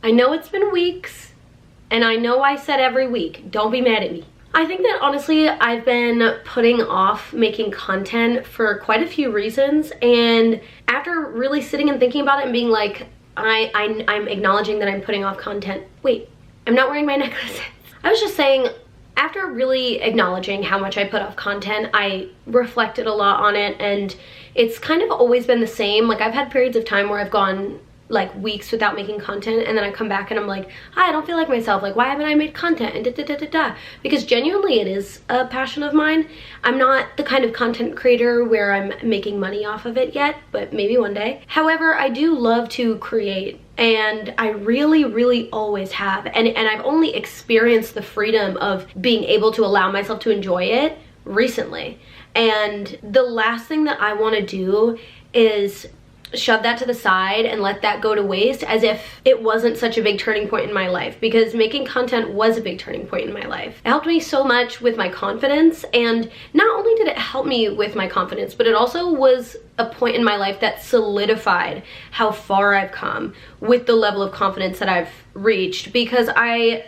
I know it's been weeks, and I know I said every week, don't be mad at me. I think that honestly, I've been putting off making content for quite a few reasons, and after really sitting and thinking about it and being like, I'm acknowledging that I'm putting off content. Wait, I'm not wearing my necklace. I was just saying, after really acknowledging how much I put off content, I reflected a lot on it, and it's kind of always been the same. Like, I've had periods of time where I've gone like weeks without making content, and then I come back and I'm like, hi, I don't feel like myself, like why haven't I made content, and because genuinely it is a passion of mine. I'm not the kind of content creator where I'm making money off of it yet, but maybe one day. However, I do love to create, and I really always have, and I've only experienced the freedom of being able to allow myself to enjoy it recently. And the last thing that I want to do is shove that to the side and let that go to waste as if it wasn't such a big turning point in my life, because making content was a big turning point in my life. It helped me so much with my confidence, and not only did it help me with my confidence, but it also was a point in my life that solidified how far I've come with the level of confidence that I've reached, because I've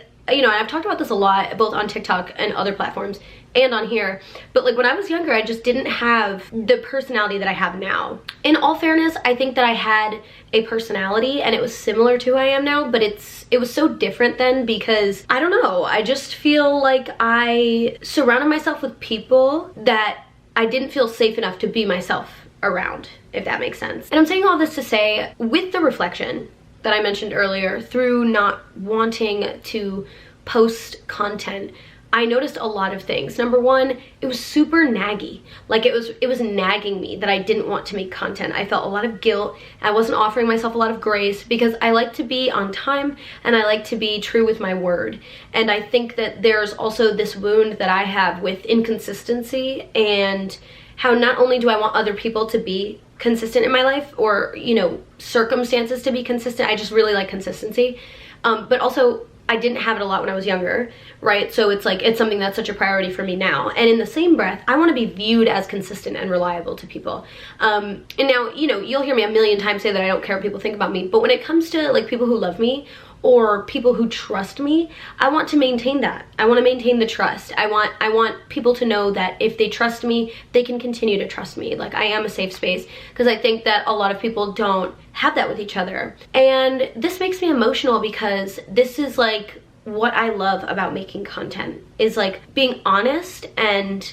talked about this a lot, both on TikTok and other platforms and on here, but like when I was younger, I just didn't have the personality that I have now. In all fairness, I think that I had a personality and it was similar to who I am now, but it was so different then, because I don't know, I just feel like I surrounded myself with people that I didn't feel safe enough to be myself around, if that makes sense. And I'm saying all this to say, with the reflection that I mentioned earlier, through not wanting to post content, I noticed a lot of things. Number one, it was super naggy. Like it was nagging me that I didn't want to make content. I felt a lot of guilt. I wasn't offering myself a lot of grace, because I like to be on time and I like to be true with my word. And I think that there's also this wound that I have with inconsistency, and how not only do I want other people to be consistent in my life, or circumstances to be consistent, I just really like consistency, but also I didn't have it a lot when I was younger, right? So it's like, it's something that's such a priority for me now. And in the same breath, I want to be viewed as consistent and reliable to people. And now, you'll hear me a million times say that I don't care what people think about me, but when it comes to like people who love me or people who trust me, I want to maintain that. I want to maintain the trust. I want people to know that if they trust me, they can continue to trust me. Like, I am a safe space, because I think that a lot of people don't have that with each other. And this makes me emotional, because this is like what I love about making content, is like being honest and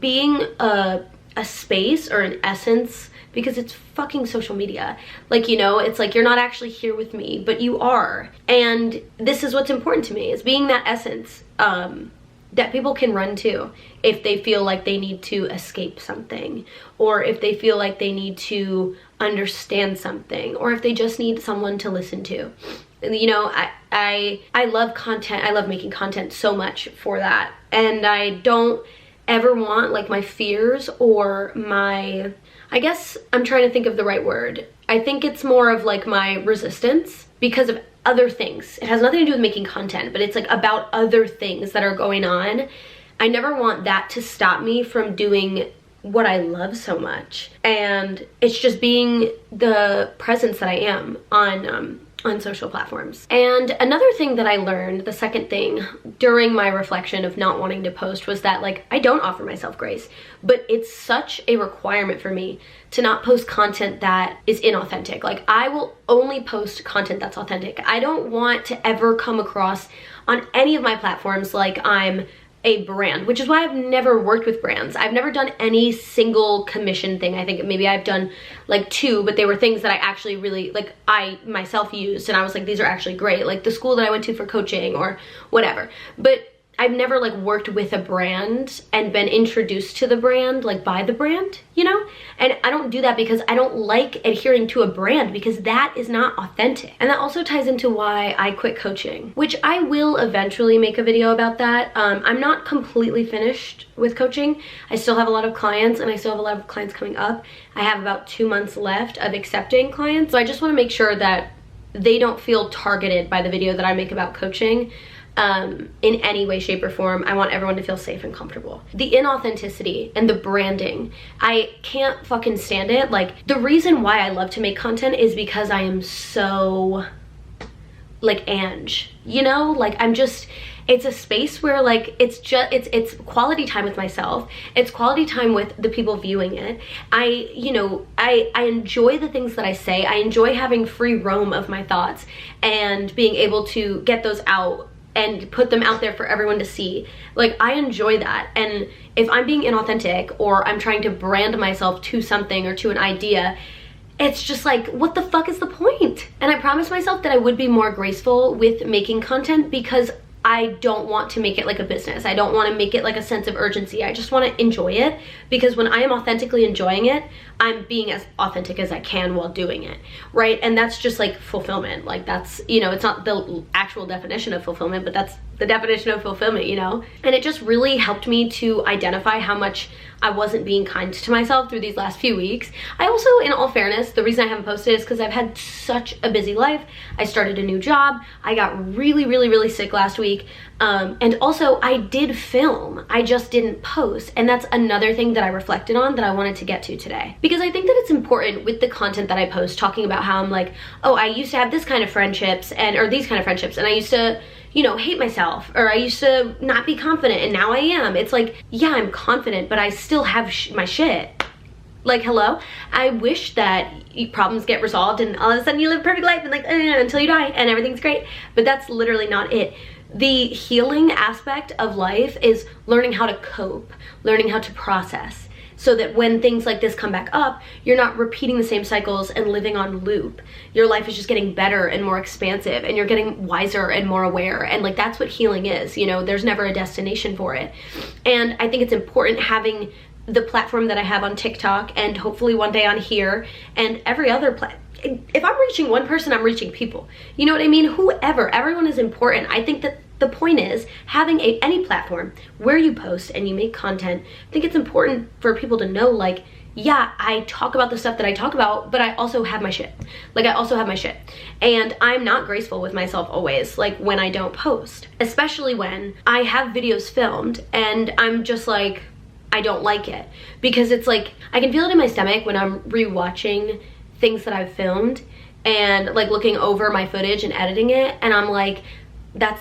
being a space or an essence, because it's fucking social media. Like, it's like you're not actually here with me, but you are. And this is what's important to me, is being that essence that people can run to if they feel like they need to escape something, or if they feel like they need to understand something, or if they just need someone to listen to. I love content. I love making content so much for that. And I don't ever want like my fears or my, I guess I'm trying to think of the right word. I think it's more of like my resistance because of other things. It has nothing to do with making content, but it's like about other things that are going on. I never want that to stop me from doing what I love so much. And it's just being the presence that I am on social platforms. And another thing that I learned, the second thing during my reflection of not wanting to post, was that like I don't offer myself grace, but it's such a requirement for me to not post content that is inauthentic. Like, I will only post content that's authentic. I don't want to ever come across on any of my platforms like I'm a brand, which is why I've never worked with brands. I've never done any single commission thing. I think maybe I've done like 2, but they were things that I actually really, like, I myself used, and I was like, these are actually great. Like the school that I went to for coaching or whatever. But I've never like worked with a brand and been introduced to the brand, like by the brand, And I don't do that because I don't like adhering to a brand, because that is not authentic. And that also ties into why I quit coaching, which I will eventually make a video about that. I'm not completely finished with coaching. I still have a lot of clients, and I still have a lot of clients coming up. I have about 2 months left of accepting clients. So I just want to make sure that they don't feel targeted by the video that I make about coaching. In any way, shape, or form. I want everyone to feel safe and comfortable. The inauthenticity and the branding, I can't fucking stand it. Like, the reason why I love to make content is because I am so like Ange, you know? Like I'm just, it's a space where like it's quality time with myself. It's quality time with the people viewing it. I enjoy the things that I say. I enjoy having free roam of my thoughts and being able to get those out and put them out there for everyone to see. Like I enjoy that. And if I'm being inauthentic or I'm trying to brand myself to something or to an idea, it's just like, what the fuck is the point? And I promised myself that I would be more graceful with making content because I don't want to make it like a business. I don't want to make it like a sense of urgency. I just want to enjoy it, because when I am authentically enjoying it, I'm being as authentic as I can while doing it, right? And that's just like fulfillment. Like that's, you know, it's not the actual definition of fulfillment, but that's the definition of fulfillment, you know? And it just really helped me to identify how much I wasn't being kind to myself through these last few weeks. I also, in all fairness, the reason I haven't posted is because I've had such a busy life. I started a new job. I got really sick last week. And also I did film, I just didn't post. And that's another thing that I reflected on that I wanted to get to today. Because I think that it's important with the content that I post, talking about how I'm like, oh, I used to have this kind of friendships or these kind of friendships, and I used to, you know, hate myself, or I used to not be confident and now I am. It's like, yeah, I'm confident, but I still have my shit. Like, hello? I wish that problems get resolved and all of a sudden you live a perfect life and like, until you die and everything's great. But that's literally not it. The healing aspect of life is learning how to cope, learning how to process, so that when things like this come back up, you're not repeating the same cycles and living on loop. Your life is just getting better and more expansive, and you're getting wiser and more aware. And like, that's what healing is, you know? There's never a destination for it. And I think it's important having the platform that I have on TikTok, and hopefully one day on here, and every other platform. If I'm reaching one person, I'm reaching people. You know what I mean? Whoever, everyone is important. I think that the point is having any platform where you post and you make content. I think it's important for people to know, like, yeah, I talk about the stuff that I talk about, but I also have my shit. Like, I also have my shit. And I'm not graceful with myself always, like when I don't post. Especially when I have videos filmed and I'm just like, I don't like it. Because it's like, I can feel it in my stomach when I'm rewatching things that I've filmed and like looking over my footage and editing it, and I'm like,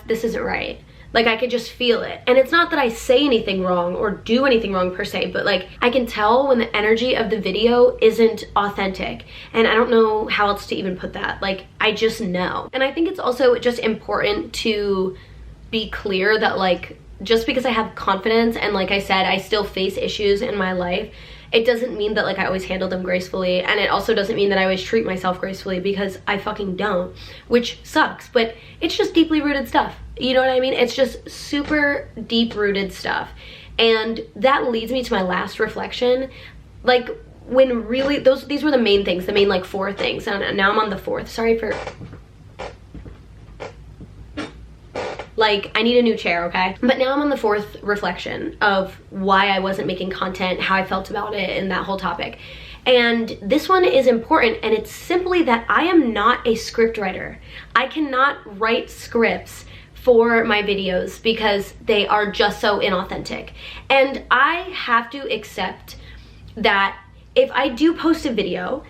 this isn't right. Like, I could just feel it. And it's not that I say anything wrong or do anything wrong per se, but like, I can tell when the energy of the video isn't authentic. And I don't know how else to even put that. Like, I just know. And I think it's also just important to be clear that like, just because I have confidence and like I said, I still face issues in my life, it doesn't mean that like I always handle them gracefully. And it also doesn't mean that I always treat myself gracefully, because I fucking don't, which sucks. But it's just deeply rooted stuff. You know what I mean? It's just super deep rooted stuff. And that leads me to my last reflection. Like, when really, these were the main things, the main like 4 things. And now I'm on the 4th. Sorry for... Like, I need a new chair, okay? But now I'm on the 4th reflection of why I wasn't making content, how I felt about it, and that whole topic. And this one is important, and it's simply that I am not a script writer. I cannot write scripts for my videos because they are just so inauthentic. And I have to accept that if I do post a video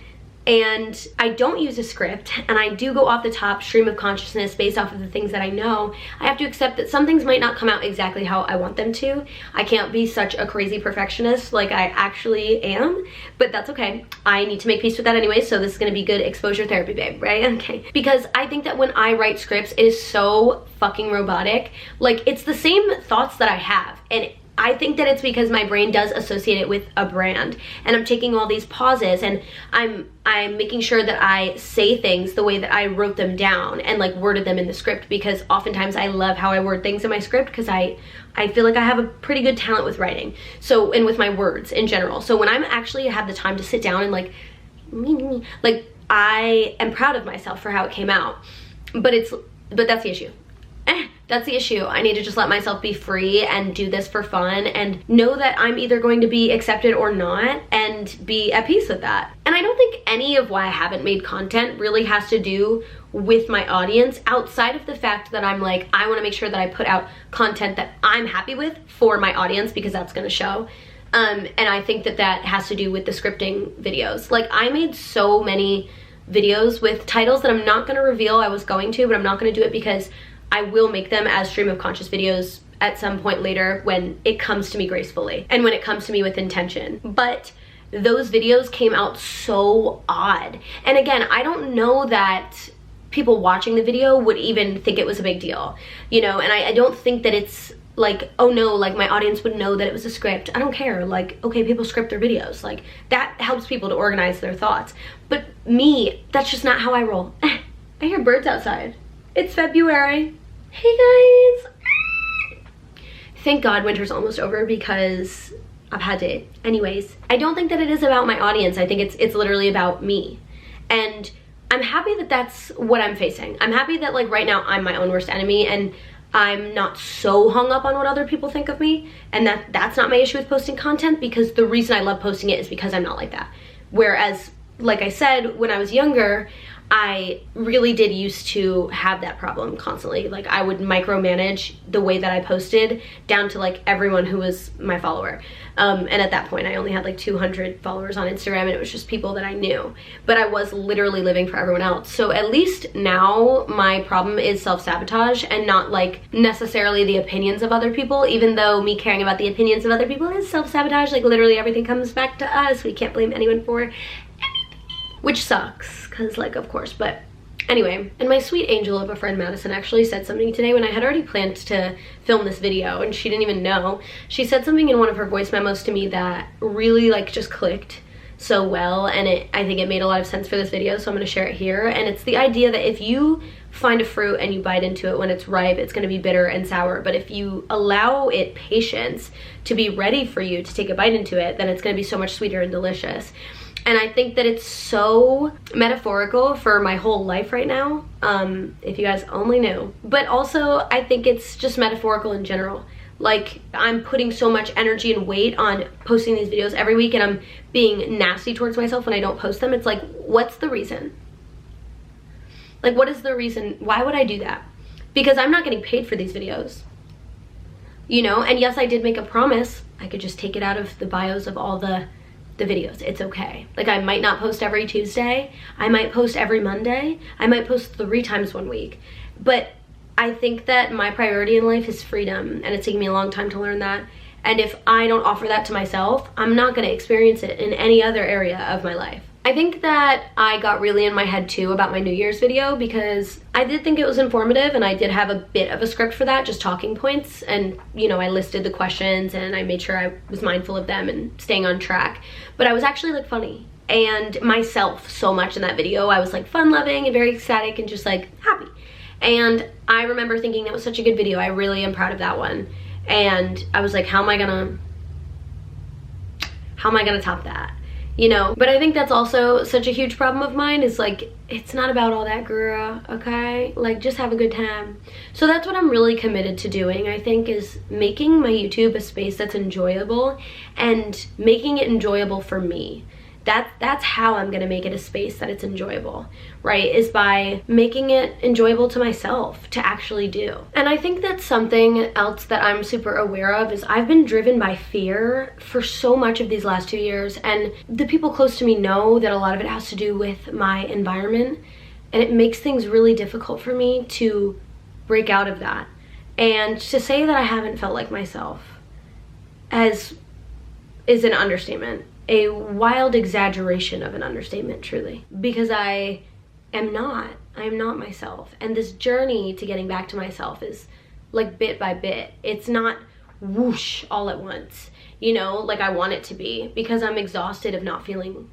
and I don't use a script, and I do go off the top stream of consciousness based off of the things that I know, I have to accept that some things might not come out exactly how I want them to. I can't be such a crazy perfectionist like I actually am, but that's okay. I need to make peace with that anyway, so this is gonna be good exposure therapy, babe, right? Okay. Because I think that when I write scripts, it is so fucking robotic. Like, it's the same thoughts that I have, and I think that it's because my brain does associate it with a brand, and I'm taking all these pauses and I'm making sure that I say things the way that I wrote them down and like worded them in the script, because oftentimes I love how I word things in my script, because I feel like I have a pretty good talent with writing, so, and with my words in general. So when I'm actually have the time to sit down and like I am proud of myself for how it came out, but that's the issue. That's the issue. I need to just let myself be free and do this for fun and know that I'm either going to be accepted or not, and be at peace with that. And I don't think any of why I haven't made content really has to do with my audience, outside of the fact that I'm like, I want to make sure that I put out content that I'm happy with for my audience, because that's going to show. And I think that that has to do with the scripting videos. Like, I made so many videos with titles that I'm not gonna reveal. I was going to, but I'm not gonna do it because I will make them as stream of conscious videos at some point later when it comes to me gracefully and when it comes to me with intention. But those videos came out so odd. And again, I don't know that people watching the video would even think it was a big deal, you know, and I don't think that it's like, oh no, like my audience would know that it was a script. I don't care. Like, okay, people script their videos. Like, that helps people to organize their thoughts. But me, that's just not how I roll. I hear birds outside. It's February. Hey guys. Thank God winter's almost over because I've had to. Anyways, I don't think that it is about my audience. I think it's literally about me. And I'm happy that that's what I'm facing. I'm happy that like right now I'm my own worst enemy and I'm not so hung up on what other people think of me, and that's not my issue with posting content, because the reason I love posting it is because I'm not like that. Whereas, like I said, when I was younger, I really did used to have that problem constantly. Like, I would micromanage the way that I posted down to like everyone who was my follower. And at that point I only had like 200 followers on Instagram, and it was just people that I knew. But I was literally living for everyone else. So at least now my problem is self-sabotage and not like necessarily the opinions of other people, even though me caring about the opinions of other people is self-sabotage. Like, literally everything comes back to us. We can't blame anyone for anything. Which sucks, because like, of course, but anyway. And my sweet angel of a friend Madison actually said something today when I had already planned to film this video, and she didn't even know. She said something in one of her voice memos to me that really like just clicked so well, and I think it made a lot of sense for this video, so I'm gonna share it here. And it's the idea that if you find a fruit and you bite into it when it's ripe, it's gonna be bitter and sour. But if you allow it patience to be ready for you to take a bite into it, then it's gonna be so much sweeter and delicious. And I think that it's so metaphorical for my whole life right now, if you guys only knew. But also, I think it's just metaphorical in general. Like, I'm putting so much energy and weight on posting these videos every week, and I'm being nasty towards myself when I don't post them. It's like, what's the reason? Like, what is the reason? Why would I do that? Because I'm not getting paid for these videos. You know? And yes, I did make a promise. I could just take it out of the bios of all the videos. It's okay. Like, I might not post every Tuesday. I might post every Monday. I might post 3 times one week. But I think that my priority in life is freedom, and it's taken me a long time to learn that. And if I don't offer that to myself, I'm not going to experience it in any other area of my life. I think that I got really in my head too about my New Year's video, because I did think it was informative, and I did have a bit of a script for that, just talking points, and you know, I listed the questions and I made sure I was mindful of them and staying on track. But I was actually like funny and myself so much in that video. I was like fun loving and very ecstatic and just like happy. And I remember thinking that was such a good video. I really am proud of that one. And I was like, how am I gonna top that? You know? But I think that's also such a huge problem of mine, is like, it's not about all that, girl, okay? Like, just have a good time. So that's what I'm really committed to doing, I think, is making my YouTube a space that's enjoyable, and making it enjoyable for me. That's how I'm gonna make it a space that it's enjoyable, right? Is by making it enjoyable to myself to actually do. And I think that's something else that I'm super aware of, is I've been driven by fear for so much of these last 2 years, and the people close to me know that a lot of it has to do with my environment, and it makes things really difficult for me to break out of that. And to say that I haven't felt like myself is an understatement. A wild exaggeration of an understatement, truly. Because I am not myself. And this journey to getting back to myself is like bit by bit. It's not whoosh all at once, you know, like I want it to be, because I'm exhausted of not feeling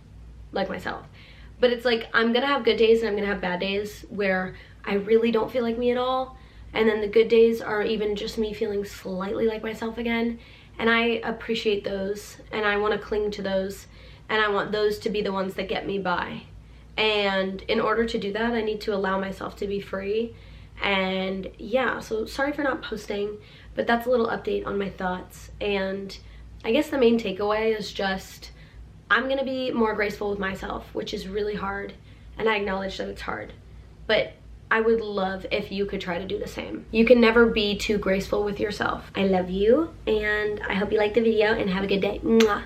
like myself. But it's like, I'm gonna have good days and I'm gonna have bad days where I really don't feel like me at all. And then the good days are even just me feeling slightly like myself again. And I appreciate those, and I want to cling to those, and I want those to be the ones that get me by. And in order to do that, I need to allow myself to be free. And yeah, so sorry for not posting, but that's a little update on my thoughts. And I guess the main takeaway is just, I'm gonna be more graceful with myself, which is really hard, and I acknowledge that it's hard. But I would love if you could try to do the same. You can never be too graceful with yourself. I love you, and I hope you liked the video, and have a good day. Mwah.